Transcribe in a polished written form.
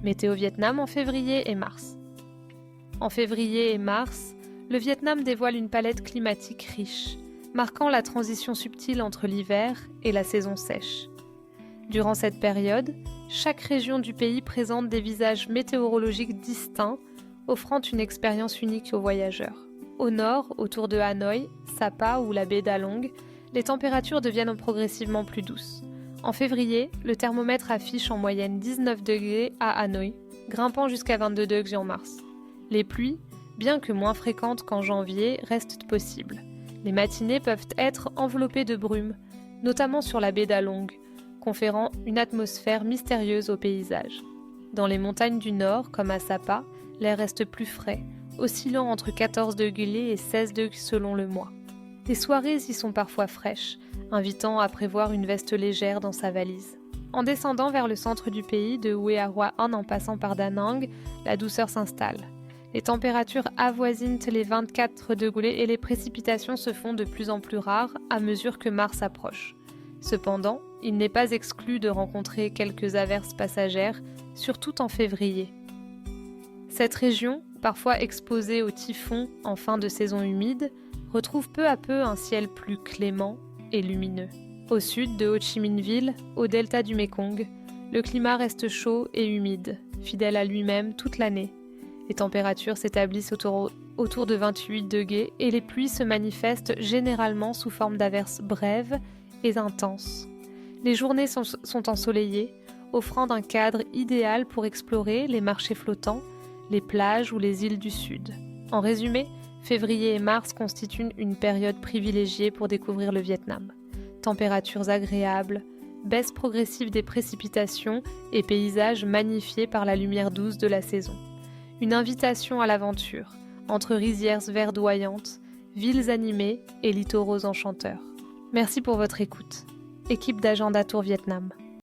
Météo Vietnam en février et mars. En février et mars, le Vietnam dévoile une palette climatique riche, marquant la transition subtile entre l'hiver et la saison sèche. Durant cette période, chaque région du pays présente des visages météorologiques distincts, offrant une expérience unique aux voyageurs. Au nord, autour de Hanoï, Sapa ou la baie d'Along, les températures deviennent progressivement plus douces. En février, le thermomètre affiche en moyenne 19 degrés à Hanoï, grimpant jusqu'à 22 degrés en mars. Les pluies, bien que moins fréquentes qu'en janvier, restent possibles. Les matinées peuvent être enveloppées de brume, notamment sur la baie d'Along, conférant une atmosphère mystérieuse au paysage. Dans les montagnes du nord, comme à Sapa, l'air reste plus frais, oscillant entre 14 degrés et 16 degrés selon le mois. Les soirées y sont parfois fraîches, invitant à prévoir une veste légère dans sa valise. En descendant vers le centre du pays, de Hue Hoa An en passant par Da Nang, la douceur s'installe. Les températures avoisinent les 24 degrés et les précipitations se font de plus en plus rares à mesure que mars approche. Cependant, il n'est pas exclu de rencontrer quelques averses passagères, surtout en février. Cette région, parfois exposée aux typhons en fin de saison humide, retrouve peu à peu un ciel plus clément et lumineux. Au sud de Ho Chi Minh Ville, au delta du Mekong, le climat reste chaud et humide, fidèle à lui-même toute l'année. Les températures s'établissent autour de 28 degrés et les pluies se manifestent généralement sous forme d'averses brèves et intenses. Les journées sont ensoleillées, offrant un cadre idéal pour explorer les marchés flottants, les plages ou les îles du Sud. En résumé, février et mars constituent une période privilégiée pour découvrir le Vietnam. Températures agréables, baisse progressive des précipitations et paysages magnifiés par la lumière douce de la saison. Une invitation à l'aventure, entre rizières verdoyantes, villes animées et littoraux enchanteurs. Merci pour votre écoute. Équipe d'Agenda Tour Vietnam.